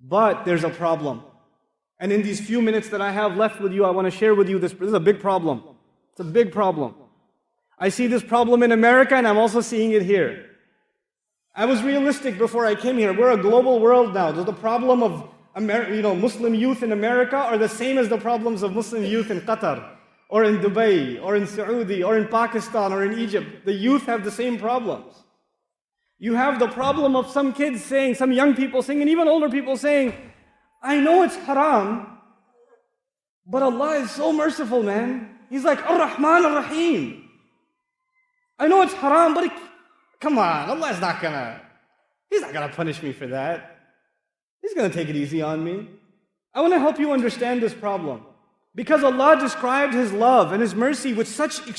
But there's a problem. And in these few minutes that I have left with you, I want to share with you this. This is a big problem. It's a big problem. I see this problem in America, and I'm also seeing it here. I was realistic before I came here. We're a global world now. The problem of Muslim youth in America are the same as the problems of Muslim youth in Qatar, or in Dubai, or in Saudi, or in Pakistan, or in Egypt. The youth have the same problems. You have the problem of some kids saying, some young people saying, and even older people saying, I know it's haram, but Allah is so merciful, man. He's like Ar-Rahman Ar-Rahim. I know it's haram, but come on, He's not gonna punish me for that. He's gonna take it easy on me. I want to help you understand this problem. Because Allah described His love and His mercy with such an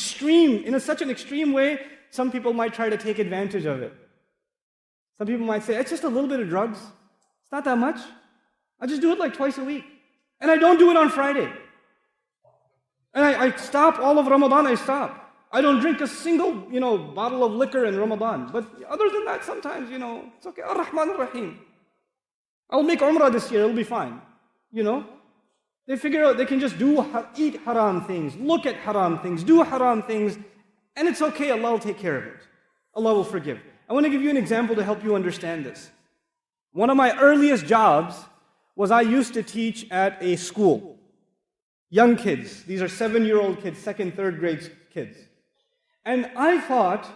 extreme way, some people might try to take advantage of it. Some people might say, it's just a little bit of drugs. It's not that much. I just do it like twice a week. And I don't do it on Friday. And I stop all of Ramadan, I stop. I don't drink a single, bottle of liquor in Ramadan. But other than that, sometimes, it's okay. Ar-Rahman Ar-Rahim. I'll make Umrah this year, it'll be fine. They figure out they can just eat haram things, look at haram things, do haram things, and it's okay, Allah will take care of it. Allah will forgive. I want to give you an example to help you understand this. One of my earliest jobs was I used to teach at a school. Young kids. These are 7-year-old kids, 2nd, 3rd grade kids. And I thought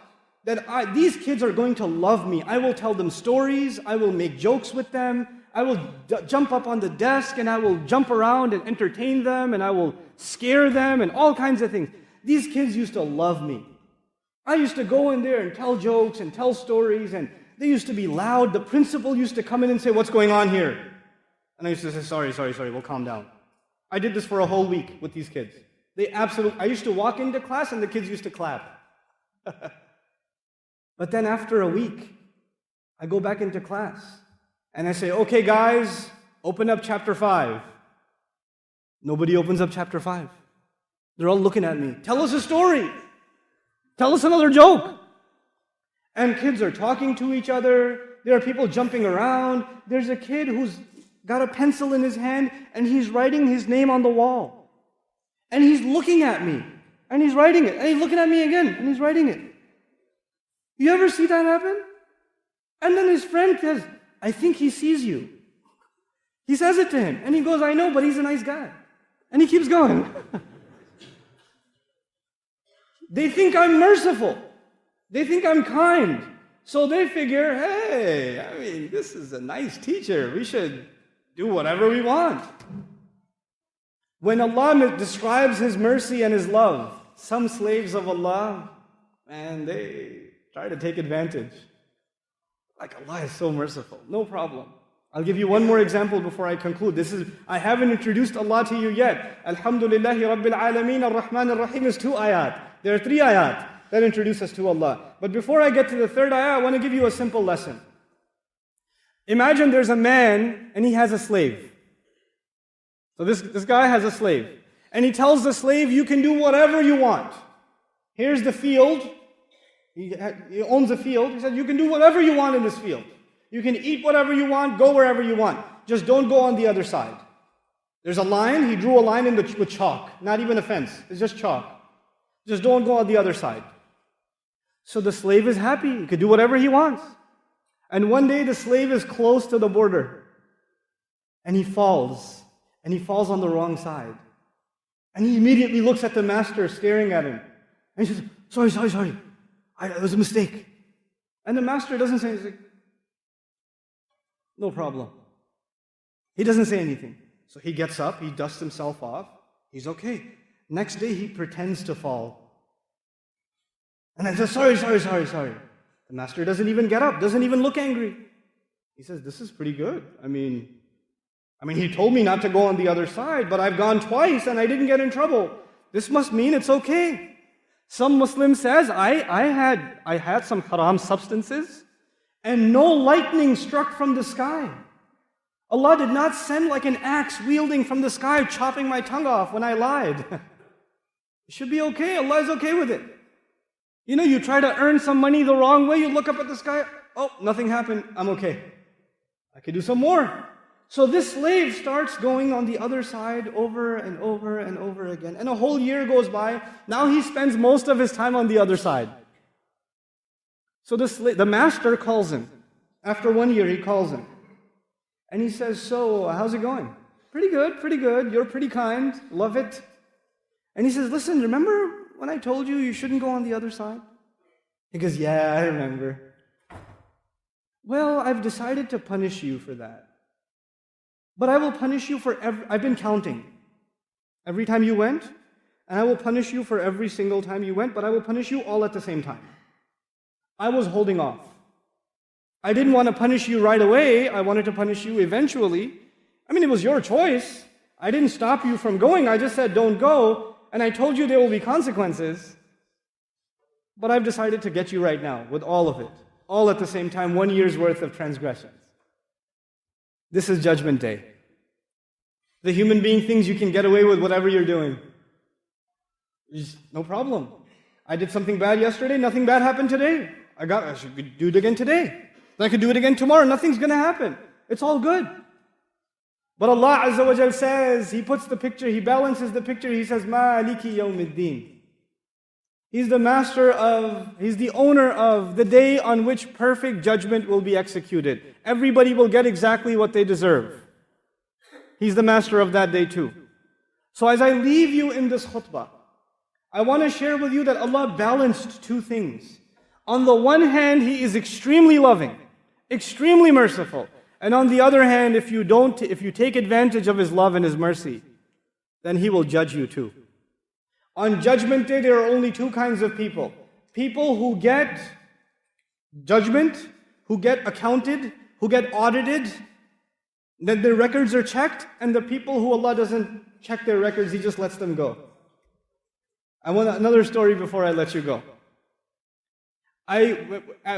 that these kids are going to love me. I will tell them stories. I will make jokes with them. I will jump up on the desk and I will jump around and entertain them and I will scare them and all kinds of things. These kids used to love me. I used to go in there and tell jokes and tell stories, and they used to be loud. The principal used to come in and say, what's going on here? And I used to say, sorry, we'll calm down. I did this for a whole week with these kids. I used to walk into class and the kids used to clap. But then after a week, I go back into class and I say, okay guys, open up chapter 5. Nobody opens up chapter 5. They're all looking at me. Tell us a story. Tell us another joke. And kids are talking to each other. There are people jumping around. There's a kid who's got a pencil in his hand and he's writing his name on the wall. And he's looking at me and he's writing it. And he's looking at me again and he's writing it. You ever see that happen? And then his friend says, I think he sees you. He says it to him and he goes, I know, but he's a nice guy. And he keeps going. They think I'm merciful. They think I'm kind. So they figure, hey, this is a nice teacher. We should do whatever we want. When Allah describes His mercy and His love, some slaves of Allah, man, they try to take advantage. Like, Allah is so merciful. No problem. I'll give you one more example before I conclude. I haven't introduced Allah to you yet. Alhamdulillahi Rabbil Alameen Ar-Rahman Ar-Rahim is 2 ayat. There are 3 ayat that introduce us to Allah. But before I get to the 3rd ayah, I want to give you a simple lesson. Imagine there's a man and he has a slave. So this guy has a slave. And he tells the slave, you can do whatever you want. Here's the field. He owns a field. He said, you can do whatever you want in this field. You can eat whatever you want, go wherever you want. Just don't go on the other side. There's a line. He drew a line with chalk. Not even a fence. It's just chalk. Just don't go on the other side. So the slave is happy. He can do whatever he wants. And one day the slave is close to the border. And he falls. And he falls on the wrong side. And he immediately looks at the master staring at him. And he says, sorry. It was a mistake. And the master doesn't say anything. No problem. He doesn't say anything. So he gets up, he dusts himself off. He's okay. Next day he pretends to fall. And then says, sorry. The master doesn't even get up, doesn't even look angry. He says, this is pretty good. I mean, he told me not to go on the other side, but I've gone twice and I didn't get in trouble. This must mean it's okay. Some Muslim says, I had some haram substances and no lightning struck from the sky. Allah did not send like an axe wielding from the sky, chopping my tongue off when I lied. It should be okay. Allah is okay with it. You try to earn some money the wrong way, you look up at the sky, oh, nothing happened, I'm okay. I could do some more. So this slave starts going on the other side over and over and over again. And a whole year goes by. Now he spends most of his time on the other side. So the master calls him. After 1 year, he calls him. And he says, so, how's it going? Pretty good, pretty good. You're pretty kind. Love it. And he says, listen, remember when I told you you shouldn't go on the other side? He goes, yeah, I remember. Well, I've decided to punish you for that. But I will punish you for I've been counting. Every time you went, and I will punish you for every single time you went, but I will punish you all at the same time. I was holding off. I didn't want to punish you right away. I wanted to punish you eventually. I mean, it was your choice. I didn't stop you from going. I just said, don't go. And I told you there will be consequences. But I've decided to get you right now with all of it. All at the same time, 1 year's worth of transgressions. This is Judgment Day. The human being thinks you can get away with whatever you're doing. No problem. I did something bad yesterday, nothing bad happened today. I should do it again today. Then I could do it again tomorrow, nothing's going to happen. It's all good. But Allah Azza wa Jal says, He puts the picture, He balances the picture, He says, Maliki yawmiddin. He's the master of, He's the owner of the day on which perfect judgment will be executed. Everybody will get exactly what they deserve. He's the master of that day too. So as I leave you in this khutbah, I want to share with you that Allah balanced two things. On the one hand, He is extremely loving, extremely merciful. And on the other hand, if you take advantage of His love and His mercy, then He will judge you too. On Judgment Day, there are only two kinds of people. People who get judgment, who get accounted, who get audited, then their records are checked, and the people who Allah doesn't check their records, He just lets them go. I want another story before I let you go.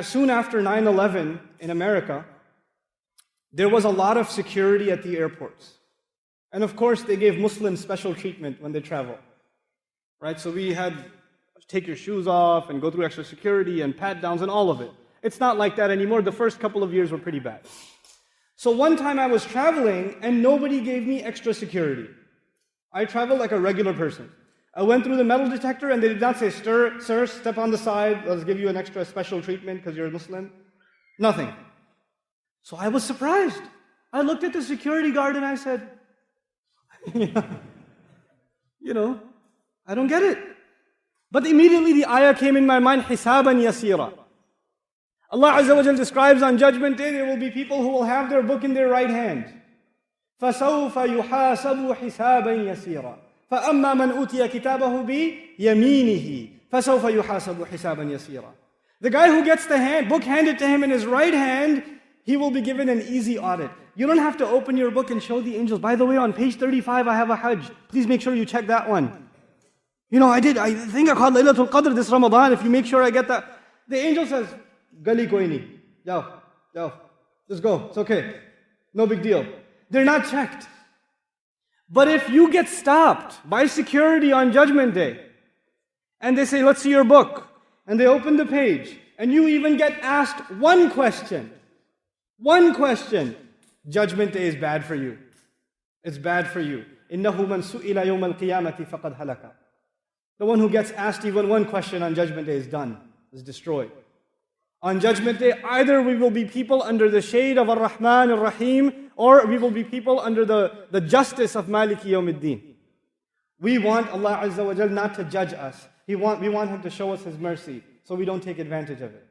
Soon after 9/11 in America, there was a lot of security at the airports. And of course, they gave Muslims special treatment when they travel. Right? So we had take your shoes off and go through extra security and pat downs and all of it. It's not like that anymore. The first couple of years were pretty bad. So one time I was traveling and nobody gave me extra security. I traveled like a regular person. I went through the metal detector and they did not say, sir, step on the side, let's give you an extra special treatment because you're a Muslim. Nothing. So I was surprised. I looked at the security guard and I said, I don't get it. But immediately the ayah came in my mind, hisaban yasira. Allah Azza wa Jal describes on Judgment Day, there will be people who will have their book in their right hand. فَسَوْفَ يُحَاسَبُ حِسَابًا يَسِيرًا فَأَمَّا مَنْ أُوتِيَ كِتَابَهُ بِيَمِينِهِ فَسَوْفَ يُحَاسَبُ حِسَابًا يَسِيرًا. The guy who gets the book handed to him in his right hand, he will be given an easy audit. You don't have to open your book and show the angels. By the way, on page 35, I have a Hajj. Please make sure you check that one. I think I caught Laylatul Qadr this Ramadan. If you make sure I get that. The angel says, Gali koi nahi. Jao. Just go. It's okay. No big deal. They're not checked. But if you get stopped by security on Judgment Day, and they say, let's see your book, and they open the page, and you even get asked one question, Judgment Day is bad for you. It's bad for you. إِنَّهُ مَنْ سُئِلَ يَوْمَ الْقِيَامَةِ فَقَدْ هَلَكَ. The one who gets asked even one question on Judgment Day is done, is destroyed. On Judgment Day, either we will be people under the shade of Ar-Rahman Ar-Rahim, or we will be people under the justice of Maliki Yawmiddin. We want Allah Azza wa Jal not to judge us. We want Him to show us His mercy, so we don't take advantage of it.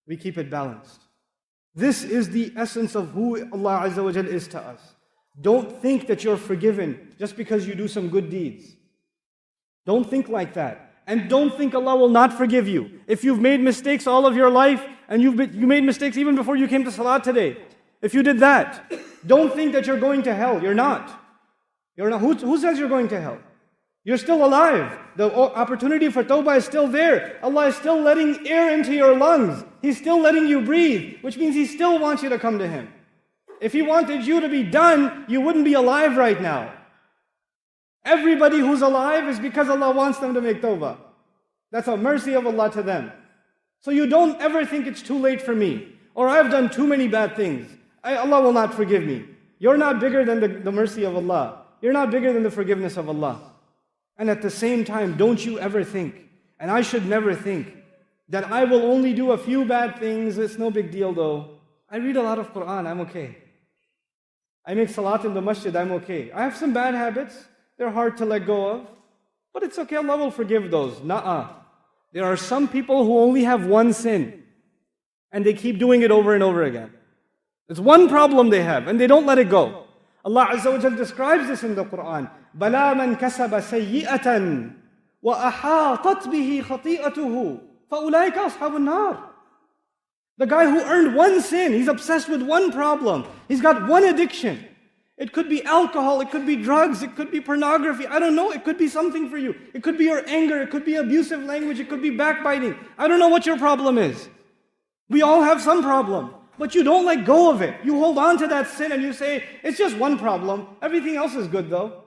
We keep it balanced. This is the essence of who Allah Azza wa Jal is to us. Don't think that you're forgiven just because you do some good deeds. Don't think like that. And don't think Allah will not forgive you. If you've made mistakes all of your life, and you made mistakes even before you came to Salat today, if you did that, don't think that you're going to hell. You're not. Who says you're going to hell? You're still alive. The opportunity for tawbah is still there. Allah is still letting air into your lungs. He's still letting you breathe, which means He still wants you to come to Him. If He wanted you to be done, you wouldn't be alive right now. Everybody who's alive is because Allah wants them to make tawbah. That's a mercy of Allah to them. So you don't ever think it's too late for me, or I've done too many bad things. Allah will not forgive me. You're not bigger than the mercy of Allah. You're not bigger than the forgiveness of Allah. And at the same time, don't you ever think, and I should never think, that I will only do a few bad things, it's no big deal though. I read a lot of Quran, I'm okay. I make salat in the masjid, I'm okay. I have some bad habits, they're hard to let go of, but it's okay, Allah will forgive those. Nuh-uh. There are some people who only have one sin, and they keep doing it over and over again. It's one problem they have, and they don't let it go. Allah Azza wa Jal describes this in the Quran. بَلَا مَنْ كَسَبَ سَيِّئَةً وَأَحَاطَتْ بِهِ خَطِيئَتُهُ فَأُولَٰئِكَ أَصْحَابُ النَّارِ. The guy who earned one sin, he's obsessed with one problem. He's got one addiction. It could be alcohol, it could be drugs, it could be pornography. I don't know, it could be something for you. It could be your anger, it could be abusive language, it could be backbiting. I don't know what your problem is. We all have some problem. But you don't let go of it. You hold on to that sin and you say, it's just one problem. Everything else is good though.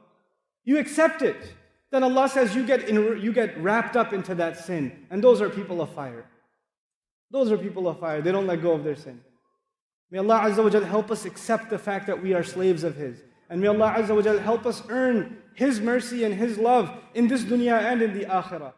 You accept it. Then Allah says you get wrapped up into that sin. And those are people of fire. Those are people of fire. They don't let go of their sin. May Allah Azza wa Jal help us accept the fact that we are slaves of His. And may Allah Azza wa Jal help us earn His mercy and His love in this dunya and in the akhirah.